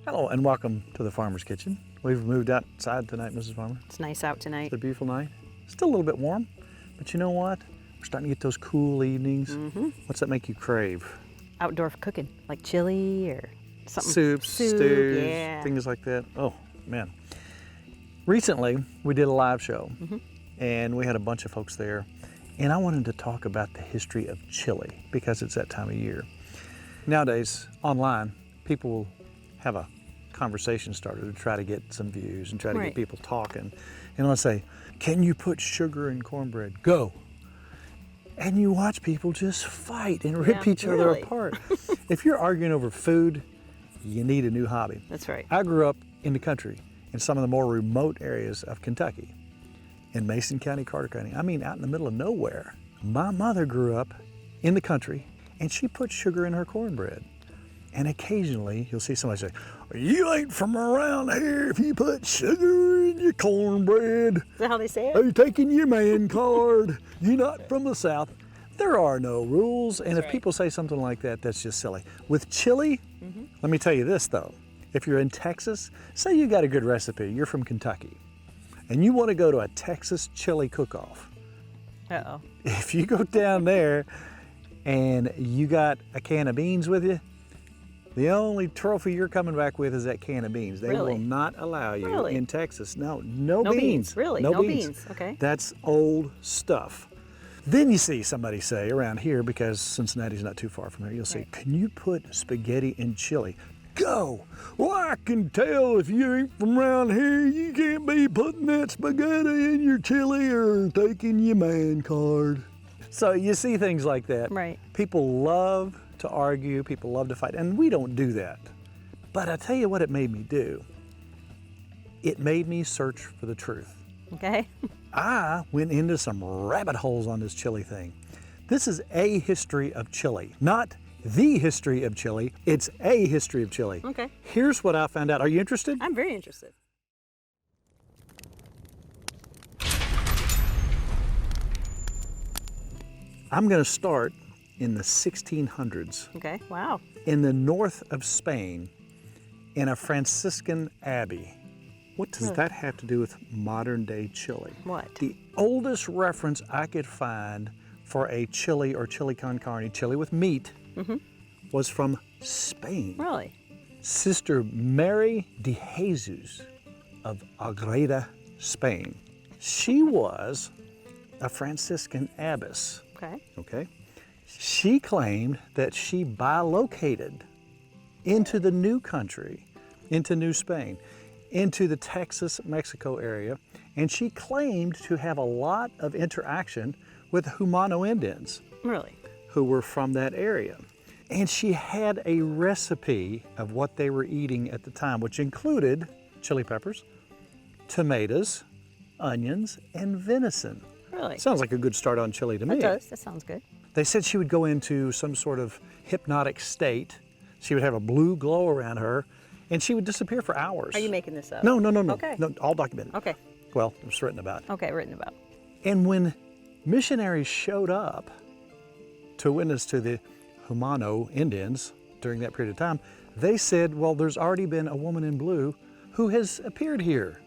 Hello and welcome to the Farmer's Kitchen. We've moved outside tonight, Mrs. Farmer. It's nice out tonight. It's a beautiful night. Still a little bit warm, but you know what? We're starting to get those cool evenings. What's that make you crave? Outdoor cooking, like chili or something. Soups, Soup, stews, yeah. things like that. Oh, man. Recently, we did a live show, and we had a bunch of folks there, and I wanted to talk about the history of chili because it's that time of year. Nowadays, online, people will have a conversation started to try to get some views and try to get people talking. And let's say, can you put sugar in cornbread? Go. And you watch people just fight and rip each other apart. If you're arguing over food, you need a new hobby. That's right. I grew up in the country, in some of the more remote areas of Kentucky, in Mason County, Carter County. I mean, out in the middle of nowhere. My mother grew up in the country, and she put sugar in her cornbread. And occasionally, you'll see somebody say, you ain't from around here if you put sugar in your cornbread. Is that how they say it? Are you taking your man card? You're not from the South. There are no rules, and if people say something like that, that's just silly. With chili, let me tell you this though. If you're in Texas, say you got a good recipe, you're from Kentucky, and you want to go to a Texas chili cook-off. Uh-oh. If you go down there and you got a can of beans with you, the only trophy you're coming back with is that can of beans. They will not allow you in Texas. No beans. Really? No beans. Okay. That's old stuff. Then you see somebody say around here, because Cincinnati's not too far from here, you'll say, can you put spaghetti in chili? Go. Well, I can tell if you ain't from around here, you can't be putting that spaghetti in your chili or taking your man card. So you see things like that. Right. People love to argue, people love to fight, and we don't do that. But I tell you what it made me do. It made me search for the truth. Okay. I went into some rabbit holes on this chili thing. This is a history of chili, not the history of chili. It's a history of chili. Okay. Here's what I found out. Are you interested? I'm very interested. I'm going to start in the 1600s. Okay. Wow. In the north of Spain, in a Franciscan abbey. What does that have to do with modern day chili? What? The oldest reference I could find for a chili or chili con carne, chili with meat, was from Spain. Really? Sister Mary de Jesus of Agreda, Spain. She was a Franciscan abbess. Okay. She claimed that she bilocated into the new country, into New Spain, into the Texas-Mexico area, and she claimed to have a lot of interaction with Humano Indians. Really? Who were from that area. And she had a recipe of what they were eating at the time, which included chili peppers, tomatoes, onions, and venison. Really? Sounds like a good start on chili to me. It does. That sounds good. They said she would go into some sort of hypnotic state. She would have a blue glow around her, and she would disappear for hours. Are you making this up? No. Okay. No, all documented. Okay. Well, it was written about. Okay, written about. And when missionaries showed up to witness to the Humano Indians during that period of time, they said, well, there's already been a woman in blue who has appeared here.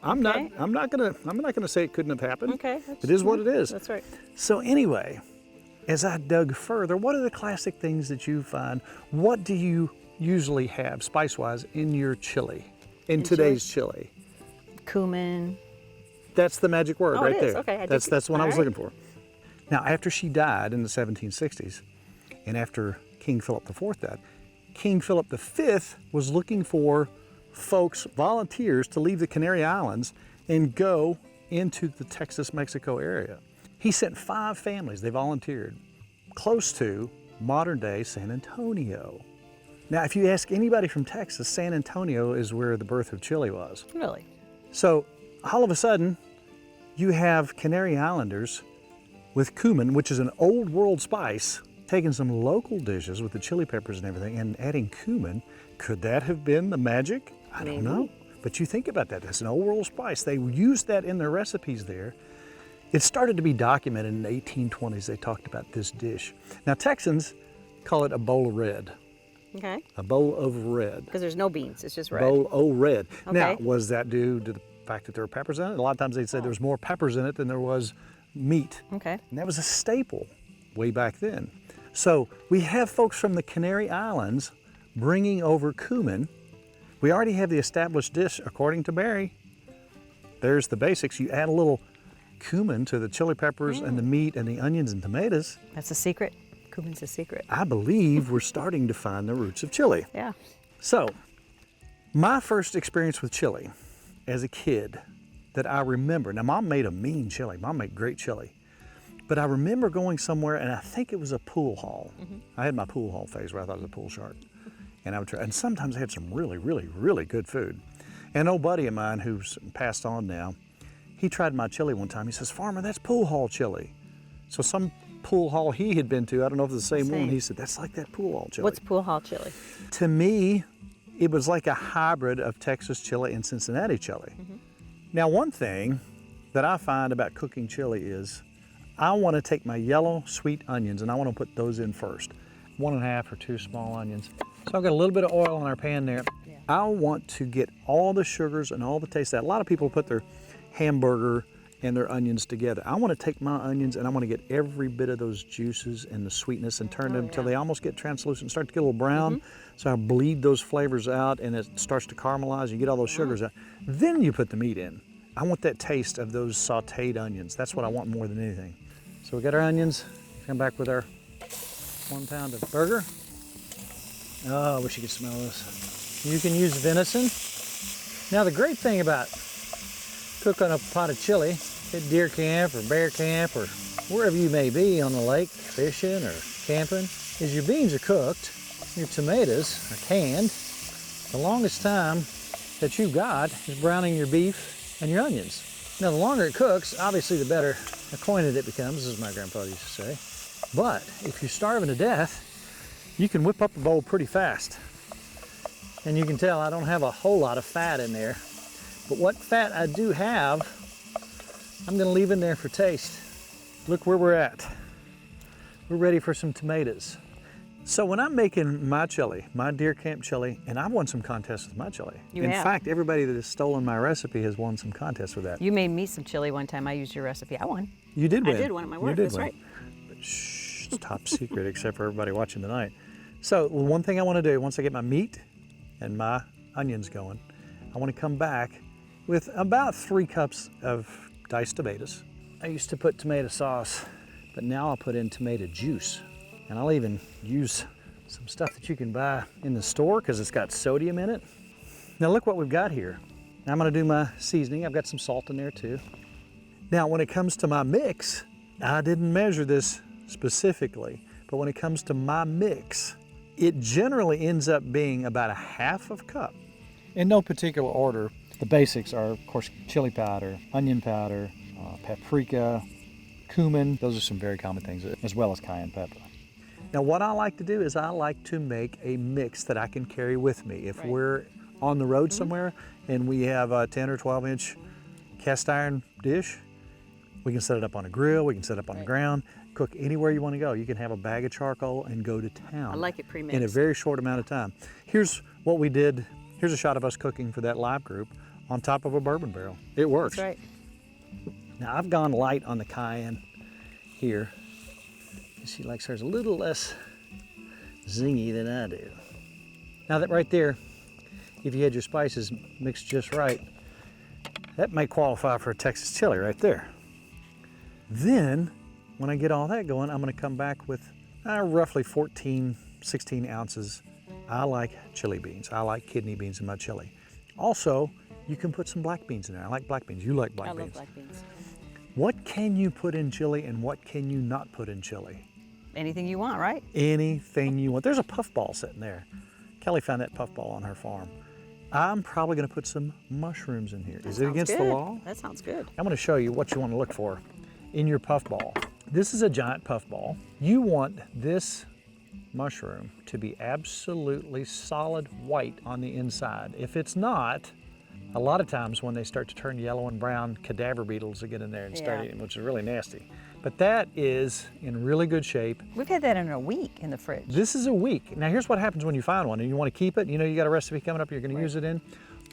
I'm not gonna say it couldn't have happened. Okay. It is what it is. That's right. So anyway, as I dug further, what are the classic things that you find? What do you usually have, spice-wise, in your chili, in today's chili? Cumin. That's the magic word right it is. there. Okay, That's what I was looking for. Now, after she died in the 1760s, and after King Philip IV died, King Philip V was looking for folks, volunteers, to leave the Canary Islands and go into the Texas-Mexico area. He sent 5 families, they volunteered, close to modern-day San Antonio. Now, if you ask anybody from Texas, San Antonio is where the birth of chili was. Really? So, all of a sudden, you have Canary Islanders with cumin, which is an old world spice, taking some local dishes with the chili peppers and everything and adding cumin. Could that have been the magic? I don't know. But you think about that, that's an old world spice. They used that in their recipes there. It started to be documented in the 1820s. They talked about this dish. Now, Texans call it a bowl of red. Okay. A bowl of red. Because there's no beans, it's just red. Bowl of red. Now, Okay. was that due to the fact that there were peppers in it? A lot of times they'd say there was more peppers in it than there was meat. Okay. And that was a staple way back then. So we have folks from the Canary Islands bringing over cumin. We already have the established dish according to Barry. There's the basics. You add a little cumin to the chili peppers and the meat and the onions and tomatoes. That's a secret. Cumin's a secret. I believe we're starting to find the roots of chili. Yeah. So, my first experience with chili as a kid that I remember, now Mom made a mean chili. Mom made great chili. But I remember going somewhere, and I think it was a pool hall. I had my pool hall phase where I thought I was a pool shark. And I would try, and sometimes I had some really, really, really good food. And an old buddy of mine who's passed on now, he tried my chili one time. He says, "Farmer, that's pool hall chili." So some pool hall he had been to, I don't know if it's the same one, he said, "That's like that pool hall chili." What's pool hall chili? To me, it was like a hybrid of Texas chili and Cincinnati chili. Now, one thing that I find about cooking chili is I want to take my yellow sweet onions and I want to put those in first. 1.5 or 2 small onions. So I've got a little bit of oil in our pan there. Yeah. I want to get all the sugars and all the taste out. A lot of people put their hamburger and their onions together. I want to take my onions and I want to get every bit of those juices and the sweetness and turn them until they almost get translucent, start to get a little brown. So I bleed those flavors out and it starts to caramelize. You get all those sugars out. Then you put the meat in. I want that taste of those sauteed onions. That's what I want more than anything. So we got our onions. Come back with our 1 pound of burger. Oh, I wish you could smell this. You can use venison. Now the great thing about cooking a pot of chili at deer camp or bear camp or wherever you may be on the lake, fishing or camping, is your beans are cooked, your tomatoes are canned. The longest time that you've got is browning your beef and your onions. Now the longer it cooks, obviously the better acquainted it becomes, as my grandpa used to say. But if you're starving to death, you can whip up a bowl pretty fast. And you can tell I don't have a whole lot of fat in there. But what fat I do have, I'm gonna leave in there for taste. Look where we're at. We're ready for some tomatoes. So when I'm making my chili, my deer camp chili, and I've won some contests with my chili. In fact, everybody that has stolen my recipe has won some contests with that. You made me some chili one time. I used your recipe. I won. You did win. I did one at my work. You did That's win. right. But shh, it's top secret except for everybody watching tonight. So one thing I want to do, once I get my meat and my onions going, I want to come back with about 3 cups of diced tomatoes. I used to put tomato sauce, but now I'll put in tomato juice. And I'll even use some stuff that you can buy in the store because it's got sodium in it. Now look what we've got here. Now I'm gonna do my seasoning. I've got some salt in there too. Now when it comes to my mix, I didn't measure this specifically, but when it comes to my mix, it generally ends up being about 1/2 cup. In no particular order, the basics are, of course, chili powder, onion powder, paprika, cumin. Those are some very common things, as well as cayenne pepper. Now, what I like to do is I like to make a mix that I can carry with me. If we're on the road somewhere and we have a 10 or 12-inch cast iron dish, we can set it up on a grill, we can set it up on the ground, cook anywhere you want to go. You can have a bag of charcoal and go to town. I like it pre-mixed. In a very short amount of time. Here's what we did. Here's a shot of us cooking for that live group on top of a bourbon barrel. It works. That's right. Now I've gone light on the cayenne here. She likes hers a little less zingy than I do. Now that right there, if you had your spices mixed just right, that may qualify for a Texas chili right there. Then, when I get all that going, I'm gonna come back with roughly 14, 16 ounces. I like chili beans. I like kidney beans in my chili. Also, you can put some black beans in there. I like black beans. You like black beans. I love black beans. What can you put in chili and what can you not put in chili? Anything you want, right? Anything you want. There's a puffball sitting there. Kelly found that puffball on her farm. I'm probably gonna put some mushrooms in here. Is it against the law? That sounds good. I'm gonna show you what you wanna look for in your puffball. This is a giant puffball. You want this mushroom to be absolutely solid white on the inside. If it's not, a lot of times when they start to turn yellow and brown, cadaver beetles will get in there and start eating, which is really nasty. But that is in really good shape. We've had that in a week in the fridge. This is a week. Now here's what happens when you find one and you want to keep it. You know you got a recipe coming up you're going to use it in.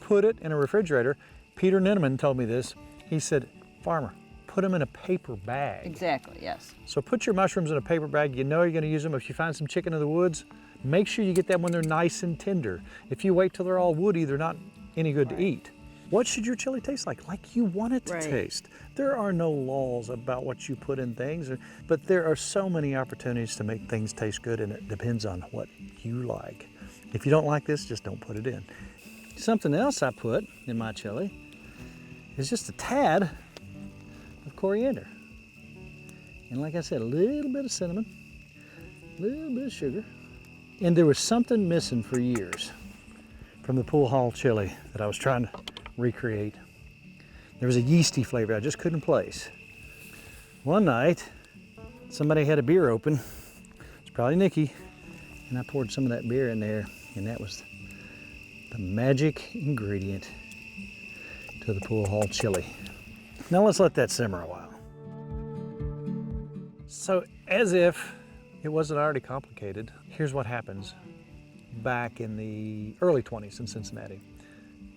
Put it in a refrigerator. Peter Ninneman told me this. He said, farmer, put them in a paper bag. Exactly, yes. So put your mushrooms in a paper bag. You know you're going to use them. If you find some chicken in the woods, make sure you get them when they're nice and tender. If you wait till they're all woody, they're not any good to eat. What should your chili taste like? Like you want it to taste. There are no laws about what you put in things, but there are so many opportunities to make things taste good, and it depends on what you like. If you don't like this, just don't put it in. Something else I put in my chili is just a tad of coriander. And like I said, a little bit of cinnamon, a little bit of sugar. And there was something missing for years from the pool hall chili that I was trying to recreate. There was a yeasty flavor I just couldn't place. One night, somebody had a beer open. It's probably Nikki. And I poured some of that beer in there, and that was the magic ingredient to the pool hall chili. Now let's let that simmer a while. So as if it wasn't already complicated, here's what happens back in the early 20s in Cincinnati.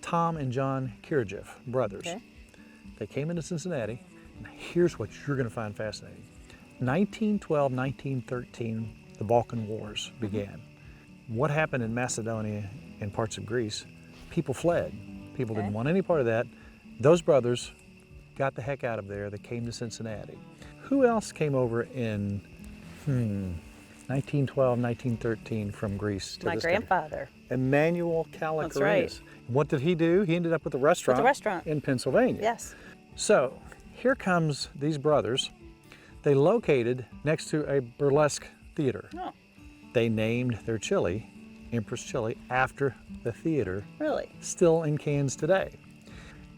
Tom and John Kirajev, brothers. Okay. They came into Cincinnati, and here's what you're going to find fascinating. 1912, 1913, the Balkan Wars began. What happened in Macedonia and parts of Greece? People fled. People didn't want any part of that. Those brothers got the heck out of there. They came to Cincinnati. Who else came over in 1912, 1913 from Greece to My this grandfather. country? Emmanuel Kalakarinas. That's right. What did he do? He ended up with a restaurant, in Pennsylvania. Yes. So here comes these brothers. They located next to a burlesque theater. Oh. They named their chili Empress Chili after the theater. Really? Still in cans today.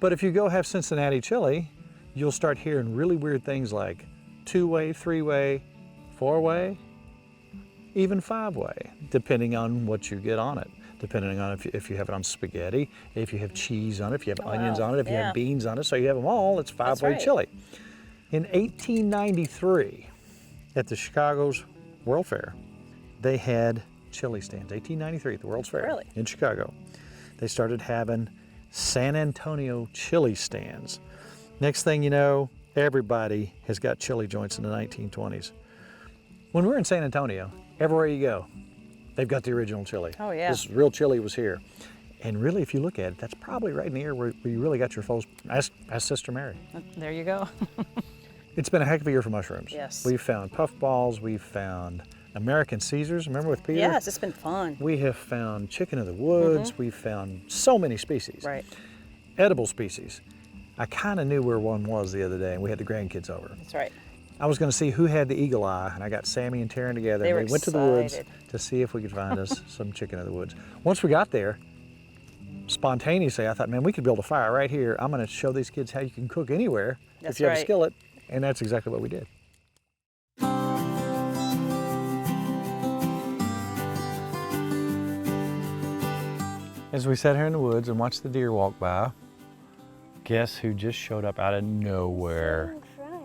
But if you go have Cincinnati chili, you'll start hearing really weird things like two-way, three-way, four-way, even five-way, depending on what you get on it. Depending on if you have it on spaghetti, if you have cheese on it, if you have onions on it, if you have beans on it. So you have them all, it's five-way chili. In 1893, at the Chicago's World Fair, they had chili stands. 1893 at the World's Fair in Chicago. They started having San Antonio chili stands. Next thing you know, everybody has got chili joints in the 1920s. When we're in San Antonio, everywhere you go, they've got the original chili. Oh yeah. This real chili was here. And really, if you look at it, that's probably right near where you really got your first. Ask Sister Mary. There you go. It's been a heck of a year for mushrooms. Yes. We've found puffballs, we've found American Caesars, remember with Peter? Yes, it's been fun. We have found chicken of the woods, we've found so many species. Right. Edible species. I kind of knew where one was the other day, and we had the grandkids over. That's right. I was going to see who had the eagle eye, and I got Sammy and Taryn together, and we went to the woods to see if we could find us some chicken of the woods. Once we got there, spontaneously, I thought, man, we could build a fire right here. I'm going to show these kids how you can cook anywhere if you have a skillet, and that's exactly what we did. As we sat here in the woods and watched the deer walk by, guess who just showed up out of nowhere?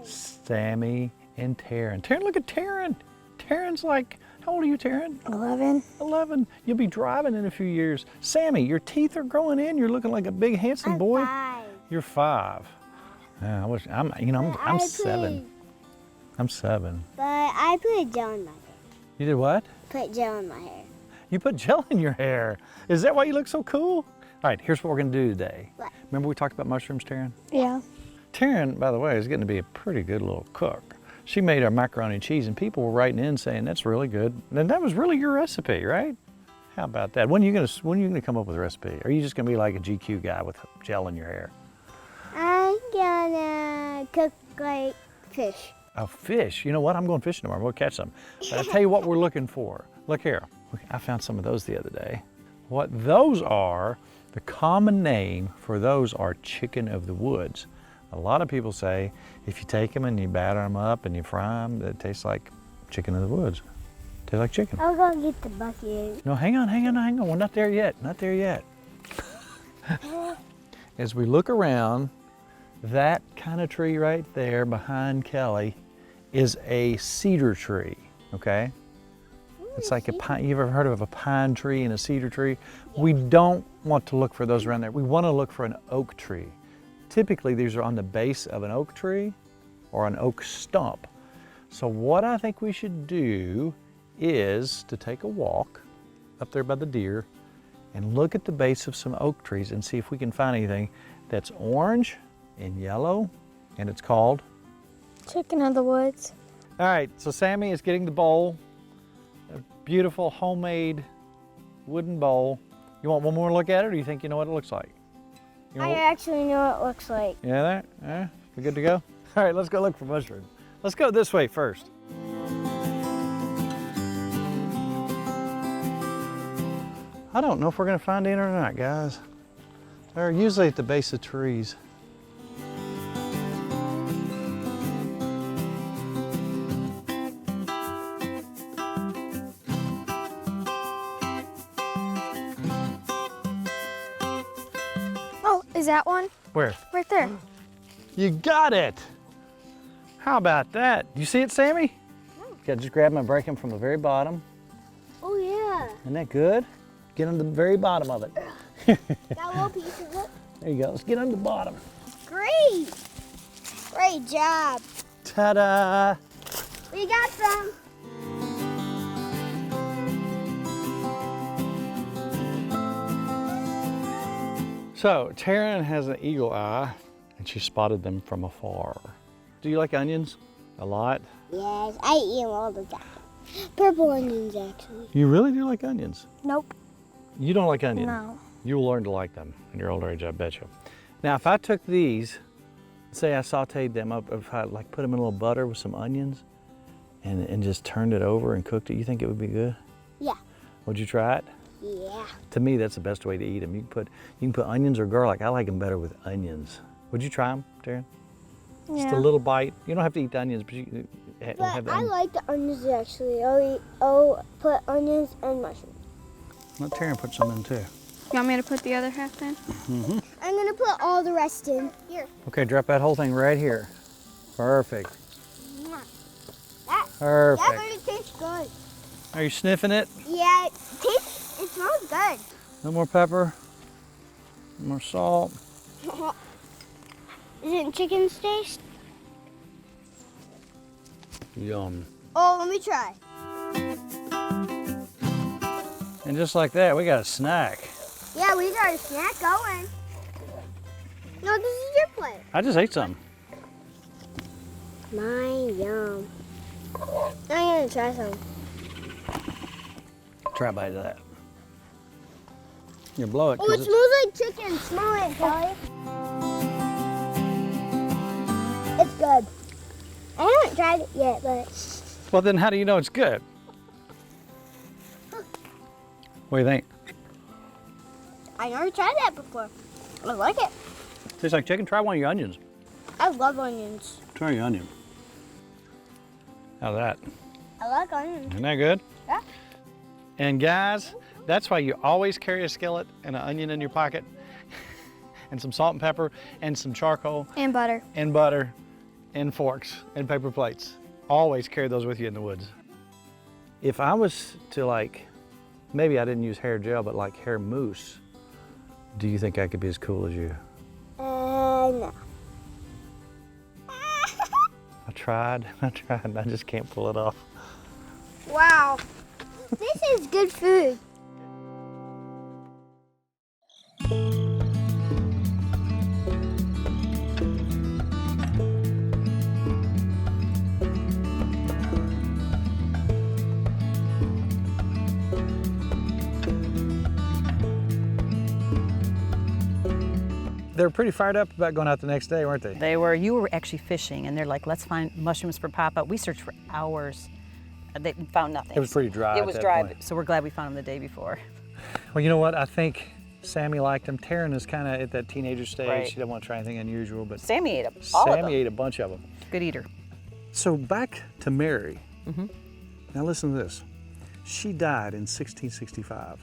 Sammy and Taryn. Taryn, look at Taryn. Taryn's like, how old are you, Taryn? 11. 11. You'll be driving in a few years. Sammy, your teeth are growing in. You're looking like a big, handsome boy. 5. You're 5. Yeah, I'm 7. I'm 7. But I put gel in my hair. You did what? Put gel in my hair. You put gel in your hair. Is that why you look so cool? All right, here's what we're gonna do today. What? Remember we talked about mushrooms, Taryn? Yeah. Taryn, by the way, is getting to be a pretty good little cook. She made our macaroni and cheese, and people were writing in saying that's really good. And that was really your recipe, right? How about that? When are you gonna come up with a recipe? Are you just gonna be like a GQ guy with gel in your hair? I'm gonna cook like fish. A fish? You know what? I'm going fishing tomorrow. We'll catch some. But I'll tell you what we're looking for. Look here. I found some of those the other day. What those are, the common name for those are chicken of the woods. A lot of people say if you take them and you batter them up and you fry them, that it tastes like chicken of the woods. Tastes like chicken. I'll go get the bucket. No, hang on. We're not there yet. Not there yet. As we look around, that kind of tree right there behind Kelly is a cedar tree, okay? It's like a pine. You ever heard of a pine tree and a cedar tree? Yeah. We don't want to look for those around there. We want to look for an oak tree. Typically, these are on the base of an oak tree or an oak stump. So what I think we should do is to take a walk up there by the deer and look at the base of some oak trees and see if we can find anything that's orange and yellow, and it's called? Chicken of the woods. All right, so Sammy is getting the bowl, a beautiful homemade wooden bowl. You want one more look at it, or do you think you know what it looks like? You know I what- actually know what it looks like. Yeah, there? Yeah, we good to go? All right, let's go look for mushrooms. Let's go this way first. I don't know if we're gonna find any or not, guys. They're usually at the base of trees. Oh, is that one? Where? Right there. You got it! How about that? You see it, Sammy? Yeah, just grab them and break them from the very bottom. Oh yeah. Isn't that good? Get on the very bottom of it. Got a little piece of it. There you go, let's get on the bottom. Great. Great job. Ta-da! We got some. So, Taryn has an eagle eye, and she spotted them from afar. Do you like onions? A lot? Yes, I eat them all the time. Purple onions, actually. You really do like onions? Nope. You don't like onions? No. You will learn to like them in your older age, I bet you. Now, if I took these, say I sauteed them up, if I like put them in a little butter with some onions and just turned it over and cooked it, you think it would be good? Yeah. Would you try it? Yeah. To me, that's the best way to eat them. You can put onions or garlic. I like them better with onions. Would you try them, Taryn? Just a little bite. You don't have to eat the onions, but you have But the I onions. like the onions actually. I'll put onions and mushrooms. Let Taryn put some in too. You want me to put the other half in? I'm gonna put all the rest in. Here. Okay, drop that whole thing right here. Perfect. That Perfect. really tastes good. Are you sniffing it? Yeah, it smells good. A little more pepper, more salt. Is it chicken's taste? Yum. Oh, let me try. And just like that, we got a snack. Yeah, we got a snack going. No, this is your plate. I just ate some. Mine, yum. I'm gonna try some. Try a bite of that. You blow it. Oh, 'cause it it's- smells like chicken. Smell it, Kelly. It's good. I haven't tried it yet, but Well, then how do you know it's good? What do you think? I never tried that before. I like it. Tastes like chicken. Try one of your onions. I love onions. Try your onion. How's that? I like onions. Isn't that good? Yeah. And guys, that's why you always carry a skillet and an onion in your pocket and some salt and pepper and some charcoal And butter. and butter and forks and paper plates. Always carry those with you in the woods. If I was to like, maybe I didn't use hair gel, but like hair mousse, do you think I could be as cool as you? No. I tried, and I just can't pull it off. Wow. This is good food. They were pretty fired up about going out the next day, weren't they? They were. You were actually fishing, and they're like, "Let's find mushrooms for Papa." We searched for hours. They found nothing. It was pretty dry. It at was that dry, point. so we're glad we found them the day before. Well, you know what? I think Sammy liked them. Taryn is kind of at that teenager stage. Right. She didn't want to try anything unusual, but Sammy ate them, all of them. Sammy ate a bunch of them. Good eater. So back to Mary. Mm-hmm. Now listen to this. She died in 1665.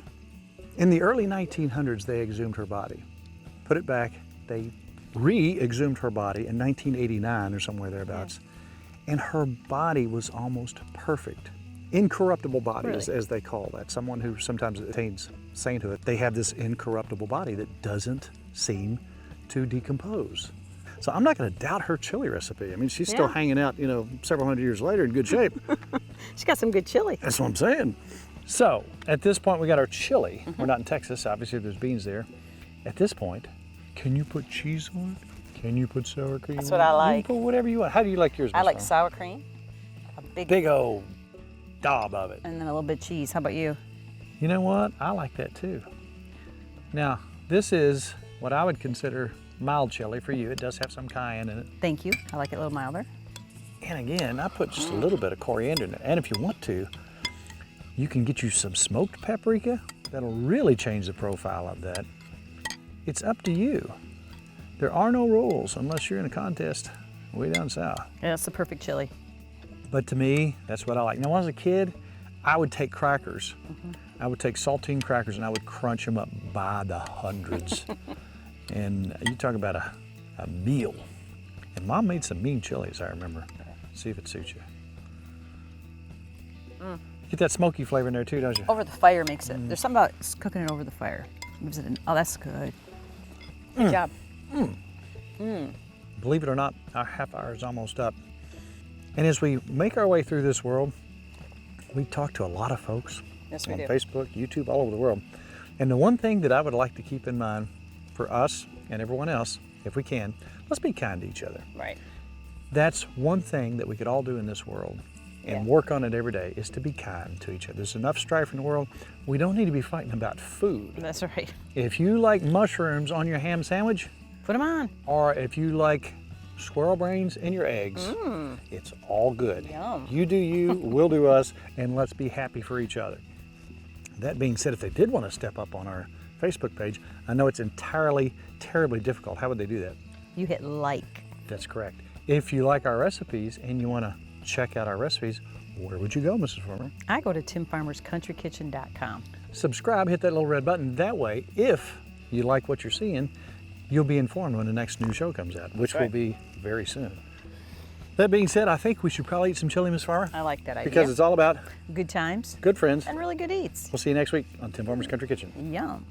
In the early 1900s, they exhumed her body. Put it back. They re-exhumed her body in 1989 or somewhere thereabouts. and her body was almost perfect. Incorruptible body, Really? as they call that. Someone who sometimes attains sainthood, they have this incorruptible body that doesn't seem to decompose. So I'm not going to doubt her chili recipe. I mean, she's still Yeah. hanging out, several hundred years later in good shape. She's got some good chili. That's what I'm saying. So at this point, we got our chili. We're not in Texas, obviously there's beans there. At this point, can you put cheese on it? Can you put sour cream That's on what it? I You like. can put whatever you want. How do you like yours, I Miss like Farmer? sour cream, a Big old daub of it. and then a little bit of cheese. How about you? You know what? I like that too. Now, this is what I would consider mild chili for you. It does have some cayenne in it. Thank you. I like it a little milder. And again, I put just a little bit of coriander in it. And if you want to, you can get you some smoked paprika. That'll really change the profile of that. It's up to you. There are no rules unless you're in a contest way down south. Yeah, it's the perfect chili. But to me, that's what I like. Now, when I was a kid, I would take crackers. I would take saltine crackers and I would crunch them up by the hundreds. And you talk about a meal. And Mom made some mean chilies, I remember. See if it suits you. Get that smoky flavor in there too, don't you? Over the fire makes it. There's something about cooking it over the fire. Gives it oh, that's good. Good job. Believe it or not, our half hour is almost up. And as we make our way through this world, we talk to a lot of folks Yes, we on do. Facebook, YouTube, all over the world. And the one thing that I would like to keep in mind for us and everyone else, if we can, let's be kind to each other. Right. That's one thing that we could all do in this world and work on it every day is to be kind to each other. There's enough strife in the world. We don't need to be fighting about food. That's right. If you like mushrooms on your ham sandwich, Put them on. or if you like squirrel brains in your eggs, it's all good. Yum. You do you, we'll do us, and let's be happy for each other. That being said, if they did want to step up on our Facebook page, I know it's entirely terribly difficult. How would they do that? You hit like. That's correct. If you like our recipes and you want to check out our recipes, where would you go, Mrs. Farmer? I go to timfarmerscountrykitchen.com. Subscribe, hit that little red button. That way, if you like what you're seeing, you'll be informed when the next new show comes out, which will right. be very soon. That being said, I think we should probably eat some chili, Miss Farmer, I like that idea. because it's all about good times good friends. and really good eats. We'll see you next week on Tim Farmer's Country Kitchen. Yum.